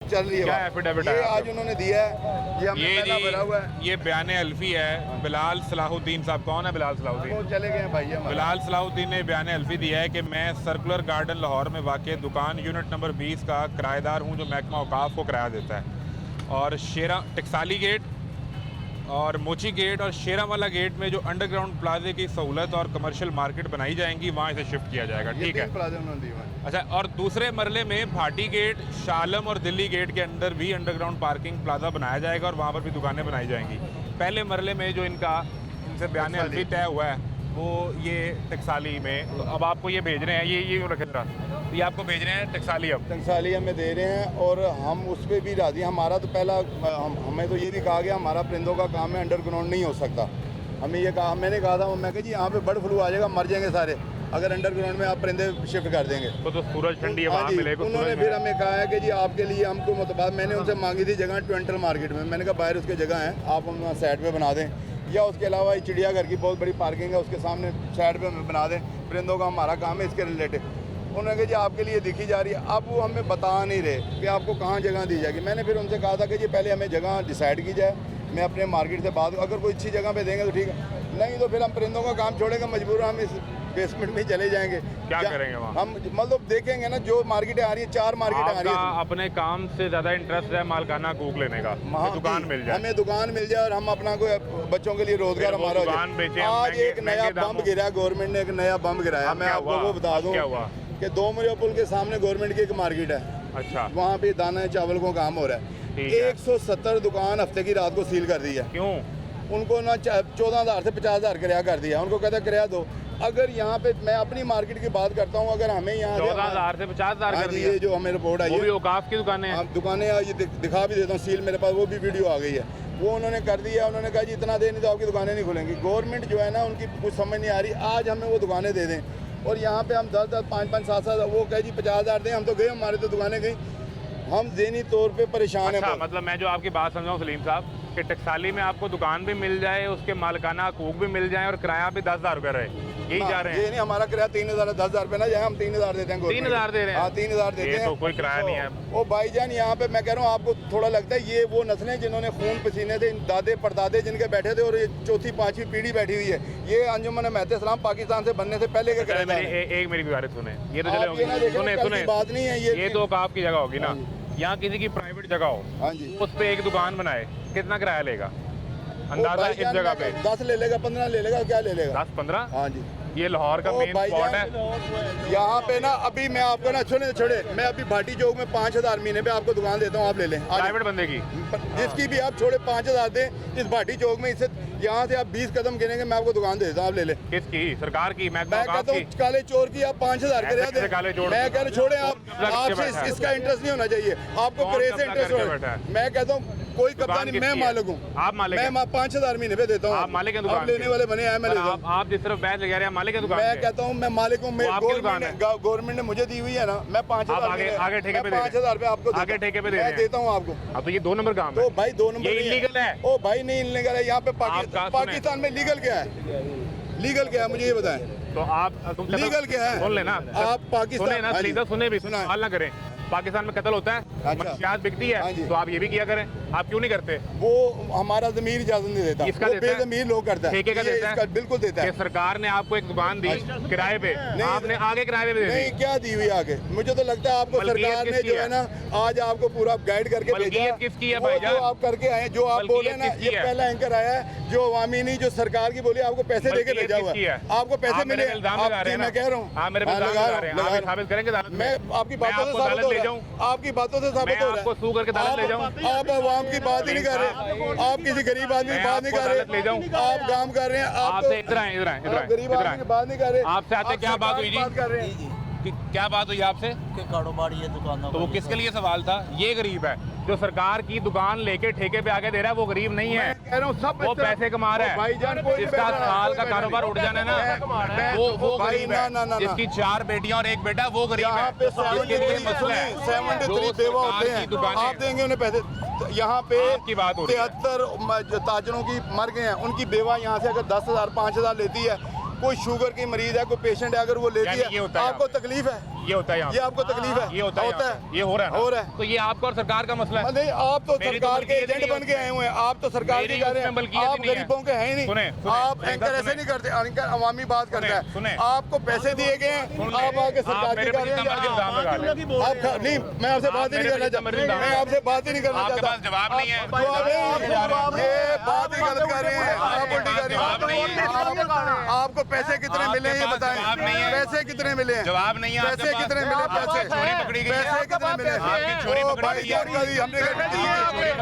चल रही है। क्या एफिडेविट ये है आज उन्होंने दिया है, ये हमने पहला भरा हुआ है। ये बयान अल्फी है बिलाल सलाहुद्दीन साहब। कौन है बिलाल सलाहुद्दीन? वो चले गए हैं भाई हमारे। बिलाल सलाहुद्दीन ने बयान अल्फी दिया है कि मैं सर्कुलर गार्डन लाहौर में वाक़ दुकान यूनिट नंबर 20 का किराएदार हूँ, जो महकमा औकाफ को किराया देता है। और शेरा टकसाली गेट और मोची गेट और शेरावाला गेट में जो अंडरग्राउंड प्लाजे की सहूलत और कमर्शियल मार्केट बनाई जाएंगी, वहाँ इसे शिफ्ट किया जाएगा। ठीक है, प्लाजा उन्होंने दिए हैं। अच्छा। और दूसरे मरले में भाटी गेट, शालम और दिल्ली गेट के अंदर भी अंडरग्राउंड पार्किंग प्लाजा बनाया जाएगा और वहाँ पर भी दुकानें बनाई जाएंगी। पहले मरले में जो इनसे बयान अल्फी तय हुआ है वो ये टकसाली में, तो अब आपको ये भेज रहे हैं, ये रखे जरा, ये आपको भेज रहे हैं टकसाली। अब टकसाली हमें दे रहे हैं और हम उस पर भी राजी। हमारा तो पहला हमें तो ये भी कहा गया हमारा परिंदों का काम है, अंडरग्राउंड नहीं हो सकता। हमें ये कहा, मैंने कहा था, मैं कहा जी यहाँ पे बर्ड फ्लू आ जाएगा, मर जाएंगे सारे अगर अंडरग्राउंड में आप परिंदे शिफ्ट कर देंगे तो सूरज ठंडी हवा मिलेगी। उन्होंने फिर हमें कहा है कि जी आपके लिए हमको मतलब, मैंने उनसे मांगी थी जगह ट्वेंटल मार्केट में। मैंने कहा बाहर उसकी जगह है, आप हम साइड पे बना दें, या उसके अलावा चिड़ियाघर की बहुत बड़ी पार्किंग है उसके सामने साइड पे हमें बना दें। परिंदों का हमारा काम है इसके रिलेटेड। उन्होंने कहा जी आपके लिए दिखी जा रही है। अब वो हमें बता नहीं रहे कि आपको कहाँ जगह दी जाएगी। मैंने फिर उनसे कहा था कि जी पहले हमें जगह डिसाइड की जाए, मैं अपने मार्केट से बात, अगर कोई अच्छी जगह पे देंगे तो ठीक है, नहीं तो फिर हम परिंदों का काम छोड़ेंगे, मजबूर हम इस बेसमेंट में चले जाएंगे। क्या करेंगे वहाँ? हम मतलब देखेंगे ना जो मार्केटें आ रही है, 4 मार्केटें आ रही है। अपने काम से ज्यादा इंटरेस्ट है मालकाना हकूक लेने का, दुकान मिल जाए, हमें दुकान मिल जाए और हम अपना कोई बच्चों के लिए रोजगार हमारा हो जाए। आज एक नया बम गिरा, गवर्नमेंट ने एक नया बम गिराया। मैं आपको वो बता दूं कि 2 मुरिया पुल के सामने गवर्नमेंट की एक मार्केट है। अच्छा, वहाँ पे दाना चावल को काम हो रहा है। 170 दुकान हफ्ते की रात को सील कर दी है। क्यों? उनको ना 14,000 से 50,000 किराया कर दिया। उनको कहता किराया दो। अगर यहाँ पे मैं अपनी मार्केट की बात करता हूँ, अगर हमें यहाँ 14,000 से 50,000 कर दिया, ये जो हमें रिपोर्ट आई है, वो भी औकाफ की दुकानें हैं। दुकानें ये दिखा भी देता हूँ, सील मेरे पास वो भी वीडियो आ गई है। वो उन्होंने कर दिया। उन्होंने कहा जी इतना दे नहीं तो आपकी दुकानें नहीं खुलेंगी। गवर्नमेंट जो है ना उनकी कुछ समझ नहीं आ रही। आज हमें वो दुकानें दे दें और यहाँ पे हम 10-10, 5-5, 7-7, वो कहे जी 50,000 दें, हम तो गए, हमारे तो दुकानें गई, हम ज़हनी तौर पे परेशान हैं। मतलब मैं जो आपकी बात समझाऊँ सलीम साहब, कि टकसाली में आपको दुकान भी मिल जाए, उसके मालकाना हकूक भी मिल जाए और किराया भी 10,000 रुपये रहे, यही जा रहे हैं? ये नहीं, हमारा किराया 3,000, 10,000 रुपये ना जाए, हम 3,000 देते हैं। 3,000 दे रहे हैं? हाँ 3,000 देते हैं। तो कोई किराया नहीं है। वो भाईजान यहाँ पे मैं कह रहा हूँ, आपको थोड़ा लगता है ये वो नस्लें जिन्होंने खून पसीने से दादे परदादे जिनके बैठे थे और ये 4थी 5वीं पीढ़ी बैठी हुई है। ये अंजुमन महते इस्लाम पाकिस्तान से बनने से पहले के किराएदार हैं। एक मेरी गुजारिश सुने, ये तो चले सुने बात नहीं है ये तो आपकी जगह होगी ना, यहाँ किसी की प्राइवेट जगह हो, हाँ जी, उस पे एक दुकान बनाए, कितना किराया लेगा अंदाजा इस जगह पे? 10 ले लेगा, 15 ले लेगा, क्या ले लेगा? 10-15? हाँ जी, ये लाहौर का मेन स्पॉट है। यहाँ पे ना अभी मैं आपको ना छोड़े मैं अभी भाटी चौक में 5,000 महीने पे आपको दुकान देता हूँ, आप ले लें। प्राइवेट बंदे की जिसकी भी आप छोड़े 5,000 दें इस भाटी चौक में, इससे यहाँ से आप 20 कदम गिनेंगे, मैं आपको दुकान दे देता हूँ, आप ले लें। किसकी? सरकार की? मैं कहता हूँ काले चोर की आप 5,000 के रेट दें। मैं कह रहा छोड़े आपसे इसका इंटरेस्ट नहीं होना चाहिए, आपको करे से इंटरेस्ट होना। मैं कहता हूँ कोई कब्जा नहीं, मैं मालिक हूँ। आप मालिक? मैं 5,000 महीने पे देता हूँ। आप मालिक हैं दुकान? लेने वाले बने हैं, मैं आप जिस तरफ बैठ लगा रहे हैं, मालिक है दुकान? मैं कहता हूँ मैं मालिक हूँ। गवर्नमेंट ने मुझे दी हुई है ना, मैं 5,000 आगे ठेके पे 5,000 रुपये आपको आगे ठेके पे देता हूँ आपको। अब तो ये 2 नंबर काम है। तो भाई 2 नंबर इलीगल है। ओ भाई नहीं इलीगल है। यहाँ पे पाकिस्तान में लीगल क्या है? लीगल क्या है मुझे ये बताएं। तो आप लीगल क्या है? सुन लेना, आप पाकिस्तान सुने भी सवाल ना करें। पाकिस्तान में कत्ल होता है, मंशियात बिकती है, तो आप ये भी किया करें, आप क्यों नहीं करते? वो हमारा ज़मीर इजाज़त नहीं देता, इसका वो बेज़मीर लोग करता है। ठेके का देता है? बिल्कुल देता है। सरकार ने आपको एक दुकान दी किराए पे, आपने आगे किराए पे दे दी? नहीं, क्या दी हुई आगे? मुझे तो लगता है आपको सरकार ने जो है ना आज आपको पूरा गाइड करके भेजा। किसकी है भाईजान? जो आप करके आए, जो आप बोले ना, ये पहला एंकर आया है जो अवामी नहीं, जो सरकार की बोली, आपको पैसे देके भेजा हुआ है, आपको पैसे मिले। मैं कह रहा हूँ साबित करेंगे, मैं आपकी बातों से साबित हो रहा हूँ, आपकी बातों से साबित हो रहा है। आपको सू करके दालत ले जाऊं? आप अवाम की बात ही नहीं कर रहे, आप किसी गरीब आदमी की बात नहीं कर रहे, ले जाऊं? आप काम कर रहे हैं, आप इधर आए, गरीब आदमी की बात नहीं कर रहे। आपसे आते क्या बात हुई जी? कर रहे हैं क्या बात हुई आपसे? कारोबार ये दुकानों, तो वो किसके लिए सवाल था? ये गरीब है जो सरकार की दुकान लेके ठेके पे आके दे रहा है, वो गरीब नहीं है। कह रहा हूँ सब वो पैसे कमा रहा है। भाईजान जिसका साल का कारोबार उठ जाना है ना, वो गरीब है। जिसकी 4 बेटियां और 1 बेटा, वो गरीब है। जिसके लिए मसला है 73 बेवा होते हैं, आप देंगे उन्हें पैसे। यहाँ पे 73 ताजरों की मर गए हैं, उनकी बेवा यहाँ से अगर 10,000 5,000 लेती है, कोई शुगर की मरीज है, कोई पेशेंट है, अगर वो लेती है, आपको तकलीफ है? ये होता है यहाँ ये आपको तकलीफ है? ये होता है होता यहाँ है। पे। ये हो रहा है ना? हो रहा है। तो ये आपका और सरकार का मसला है। नहीं, आप तो मेरी तो सरकार के मलकियत एजेंट नहीं बन के आए हुए हैं, आप तो सरकार मेरी की कह रहे उसमें हैं, मलकियत आप नहीं है। गरीबों के हैं ही नहीं। सुने, आप मेरी एंकर बात ऐसे सुने। नहीं करते, एंकर अवामी बात करता है। सुने। आपको पैसे दिए गए हैं, आप आके सरकार की मेरे कह पे रहे जितना मर्जी इल्जाम लगा हैं। लें। आप नहीं, मैं आपसे बात ही नहीं करना चाहता, मैं आपसे बात ही नहीं करना आपके चाहता। पास जवाब नहीं है। ये बात ही गलत कर रहे हैं, आप उल्टी कर जवाब नहीं रहे है। हैं। आपको पैसे कितने मिले हैं ये पास जवाब नहीं बताएं, है। पैसे कितने मिले हैं? जवाब नहीं है आपके पैसे पास। कितने मिले? पैसे चोरी पकड़ी गई है। पैसे कितने मिले? आपकी चोरी ओ पकड़ी भाई, गई है। चोरी करी, हमने क्या चोरी की?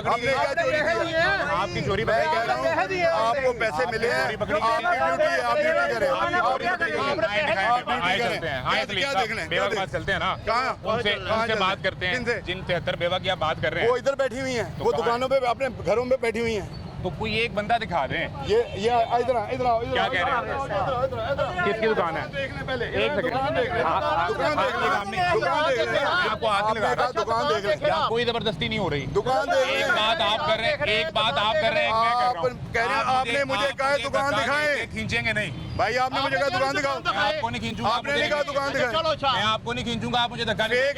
हमने क्या चोरी की है? आपकी चोरी मैं पकड़ी कह गई रहा है। हूँ, आपको पैसे मिले हैं, चोरी पकड़ी गई है। आपकी ड्यूटी है, आप ड्यूटी करें। आपकी आप चोरी पकड़ी गई है। ड्यूटी आए करें। चलते हैं। हाँ, क्या देखना है? बेवा के पास चलते हैं ना। कहाँ? उनसे कहाँ उनसे चलते बात हैं? करते हैं। किनसे? जिन 73 बेवा की आप बात कर रहे हैं। वो इधर बैठी हुई हैं, वो कहाँ दुकानों पे, अपने घरों में बैठी हुई हैं। तो कोई एक बंदा दिखा दें। ये इधर आओ, इधर आओ, इधर क्या आओ, कह रहे हैं? इधर आओ। किसकी दुकान है? देख लें पहले, एक सेकंड। दुकान देख लें, हाँ, दुकान देख लें, दुकान देख लें। आपको हाथ नहीं लगा आपने रहा। कहा दुकान देख लें, यहाँ कोई जबरदस्ती नहीं हो रही। दुकान देख एक लें। बात आप कर रहे हैं, एक बात आप कर रहे हैं, एक मैं कर रहा आप हूँ। कह रहे हैं, आप आपने मुझे कहा है दुकान धक्का दिखाएं। देके खींचेंगे नहीं। भाई आपने मुझे कहा दुकान दिखाओ, मैं आपको नहीं खींचूंगा। आपने नहीं कहा दुकान दिखाएं। मैं आपको नहीं खींचूंगा, आप मुझे धक्का नहीं फेक